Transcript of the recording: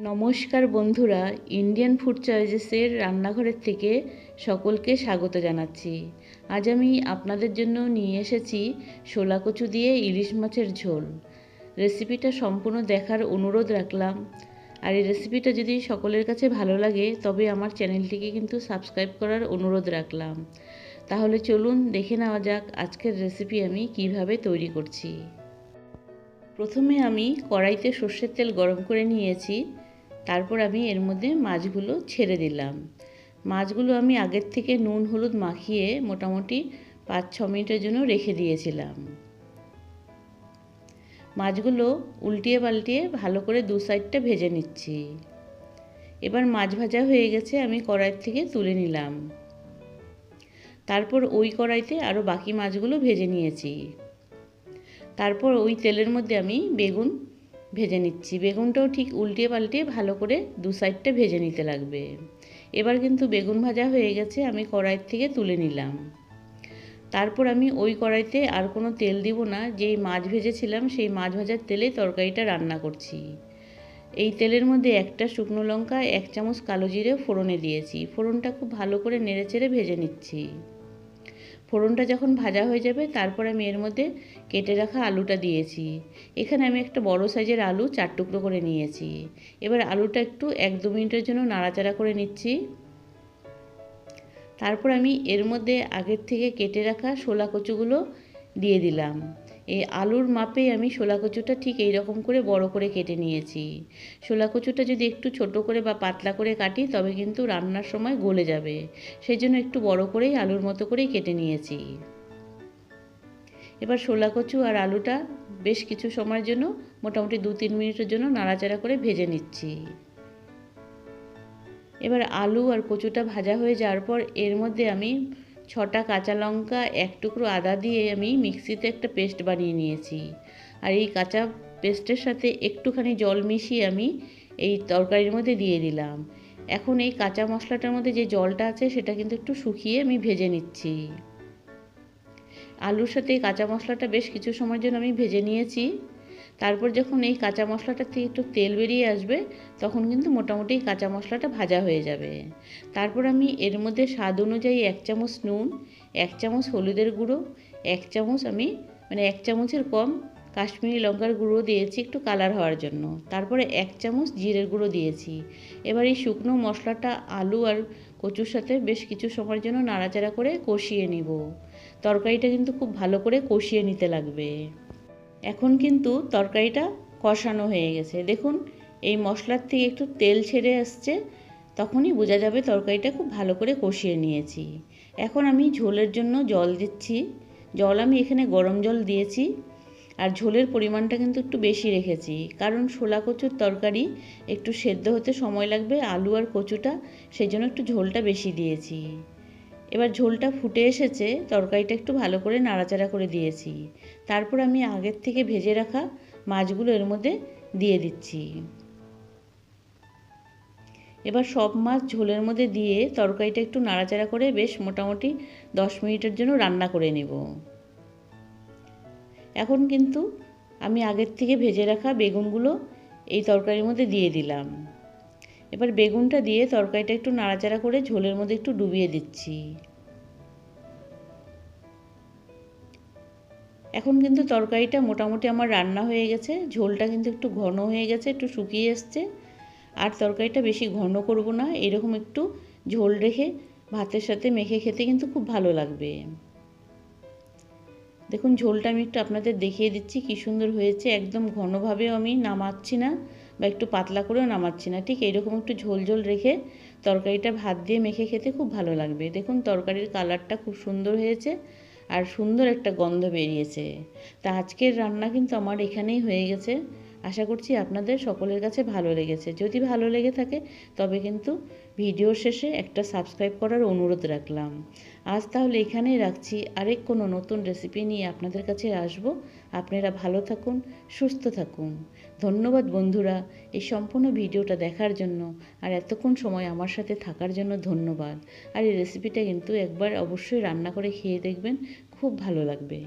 নমস্কার বন্ধুরা, Indian food চয়েসেসের রান্নাঘরের থেকে সকলকে স্বাগত জানাচ্ছি। আজ আমি আপনাদের জন্য নিয়ে এসেছি শোলা কচু দিয়ে ইলিশ মাছের ঝোল। রেসিপিটা সম্পূর্ণ দেখার অনুরোধ রাখলাম। আর এই রেসিপিটা যদি সকলের কাছে ভালো লাগে তবে আমার চ্যানেলটিকে কিন্তু সাবস্ক্রাইব করার অনুরোধ রাখলাম। তাহলে চলুন দেখে নেওয়া যাক আজকের রেসিপি আমি কিভাবে তৈরি করছি। প্রথমে আমি কড়াইতে সর্ষের তেল গরম করে নিয়েছি। তারপর আমি এর মধ্যে মাছগুলো ছেড়ে দিলাম। মাছগুলো আমি আগের থেকে নুন হলুদ মাখিয়ে মোটামুটি 5-6 মিনিটের জন্য রেখে দিয়েছিলাম। মাছগুলো উল্টিয়ে পাল্টিয়ে ভালো করে দু সাইডটা ভেজে নিচ্ছি। এবার মাছ ভাজা হয়ে গেছে, আমি কড়াই থেকে তুলে নিলাম। তারপর ওই কড়াইতে আরও বাকি মাছগুলো ভেজে নিয়েছি। তারপর ওই তেলের মধ্যে আমি বেগুন ভেজে নিচ্ছি। বেগুনটাও ঠিক উল্টিয়ে পাল্টিয়ে ভালো করে দু সাইডটা ভেজে নিতে লাগবে। এবার কিন্তু বেগুন ভাজা হয়ে গেছে, আমি কড়াইয়ের থেকে তুলে নিলাম। তারপর আমি ওই কড়াইতে আর কোনো তেল দিব না, যেই মাছ ভেজেছিলাম সেই মাছ ভাজার তেলেই তরকারিটা রান্না করছি। এই তেলের মধ্যে একটা শুকনো লঙ্কা, 1 চামচ কালো জিরে ফোড়নে দিয়েছি। ফোড়নটা খুব ভালো করে নেড়েচেড়ে ভেজে নিচ্ছি। ফোড়নটা যখন ভাজা হয়ে যাবে তারপর আমি এর মধ্যে কেটে রাখা আলুটা দিয়েছি। এখানে আমি একটা বড় সাইজের আলু 4 টুকরো করে নিয়েছি। এবার আলুটা একটু 1-2 মিনিটের জন্য নাড়াচাড়া করে নিচ্ছি। তারপর আমি এর মধ্যে আগের থেকে কেটে রাখা শোলা কচুগুলো দিয়ে দিলাম। এই আলুর মাপেই আমি শোলা কচুটা ঠিক এই রকম করে বড় করে কেটে নিয়েছি। শোলা কচুটা যদি একটু ছোট করে বা পাতলা করে কাটি তবে কিন্তু রান্নার সময় গলে যাবে, সেই জন্য একটু বড় করেই আলুর মতো করেই কেটে নিয়েছি। এবার শোলা কচু আর আলুটা বেশ কিছু সময়ের জন্য মোটামুটি 2-3 মিনিটের জন্য নাড়াচাড়া করে ভেজে নিচ্ছি। এবার আলু আর কচুটা ভাজা হয়ে যাওয়ার পর এর মধ্যে আমি 6টা কাঁচা লঙ্কা, 1 টুকরো আদা দিয়ে আমি মিক্সিতে একটা পেস্ট বানিয়ে নিয়েছি। আর এই কাঁচা পেস্টের সাথে একটুখানি জল মিশিয়ে আমি এই তরকারির মধ্যে দিয়ে দিলাম। এখন এই কাঁচা মশলাটার মধ্যে যে জলটা আছে সেটা কিন্তু একটু শুকিয়ে আমি ভেজে নিচ্ছি। আলুর সাথে এই কাঁচা মশলাটা বেশ কিছু সময়ের জন্য আমি ভেজে নিয়েছি। তারপর যখন এই কাঁচা মশলাটা থেকে একটু তেল বেরিয়ে আসবে তখন কিন্তু মোটামুটি কাঁচা মশলাটা ভাজা হয়ে যাবে। তারপর আমি এর মধ্যে স্বাদ অনুযায়ী 1 চামচ নুন, 1 চামচ হলুদের গুঁড়ো, 1 চামচ আমি 1 চামচের কম কাশ্মীরি লঙ্কার গুঁড়ো দিয়েছি একটু কালার হওয়ার জন্য। তারপরে 1 চামচ জিরের গুঁড়ো দিয়েছি। এবার এই শুকনো মশলাটা আলু আর কচুর সাথে বেশ কিছু সময়ের জন্য নাড়াচাড়া করে কষিয়ে নিব। তরকারিটা কিন্তু খুব ভালো করে কষিয়ে নিতে লাগবে। এখন কিন্তু তরকারিটা কষানো হয়ে গেছে। দেখুন এই মশলার থেকে একটু তেল ছেড়ে আসছে, তখনই বোঝা যাবে তরকারিটা খুব ভালো করে কষিয়ে নিয়েছি। এখন আমি ঝোলের জন্য জল দিচ্ছি। জল আমি এখানে গরম জল দিয়েছি। আর ঝোলের পরিমাণটা কিন্তু একটু বেশি রেখেছি, কারণ শোলা কচুর তরকারি একটু সেদ্ধ হতে সময় লাগবে, আলু আর কচুটা, সেই জন্য একটু ঝোলটা বেশি দিয়েছি। এবার ঝোলটা ফুটে এসেছে, তরকারিটা একটু ভালো করে নাড়াচাড়া করে দিয়েছি। তারপর আমি আগের থেকে ভেজে রাখা মাছগুলো এর মধ্যে দিয়ে দিচ্ছি। এবার সব মাছ ঝোলের মধ্যে দিয়ে তরকারিটা একটু নাড়াচাড়া করে বেশ মোটামুটি 10 মিনিটের জন্য রান্না করে নেব। এখন কিন্তু আমি আগের থেকে ভেজে রাখা বেগুনগুলো এই তরকারির মধ্যে দিয়ে দিলাম। এবার বেগুনটা দিয়ে তরকারিটা একটু নাড়াচাড়া করে ঝোলের মধ্যে একটু ডুবিয়ে দিচ্ছি। এখন কিন্তু তরকারিটা মোটামুটি আমার রান্না হয়ে গেছে। ঝোলটা কিন্তু একটু ঘন হয়ে গেছে, একটু শুকিয়ে এসছে। আর তরকারিটা বেশি ঘন করব না, এরকম একটু ঝোল রেখে ভাতের সাথে মেখে খেতে কিন্তু খুব ভালো লাগবে। দেখুন ঝোলটা আমি একটু আপনাদের দেখিয়ে দিচ্ছি কি সুন্দর হয়েছে। একদম ঘনভাবেও আমি নামাচ্ছি না বা একটু পাতলা করেও নামাচ্ছি না, ঠিক এইরকম একটু ঝোল ঝোল রেখে তরকারিটা ভাত দিয়ে মেখে খেতে খুব ভালো লাগবে। দেখুন তরকারির কালারটা খুব সুন্দর হয়েছে আর সুন্দর একটা গন্ধ বেরিয়েছে। তা আজকের রান্না কিন্তু আমার এখানেই হয়ে গেছে। আশা করছি আপনাদের সকলের কাছে ভালো লেগেছে। যদি ভালো লেগে থাকে তবে কিন্তু ভিডিওর শেষে একটা সাবস্ক্রাইব করার অনুরোধ রাখলাম। আজ তাহলে এখানেই রাখছি, আরেক কোনো নতুন রেসিপি নিয়ে আপনাদের কাছে আসব। আপনারা ভালো থাকুন, সুস্থ থাকুন। ধন্যবাদ বন্ধুরা এই সম্পূর্ণ ভিডিওটা দেখার জন্য, আর এতক্ষণ সময় আমার সাথে থাকার জন্য ধন্যবাদ। আর এই রেসিপিটা কিন্তু একবার অবশ্যই রান্না করে খেয়ে দেখবেন, খুব ভালো লাগবে।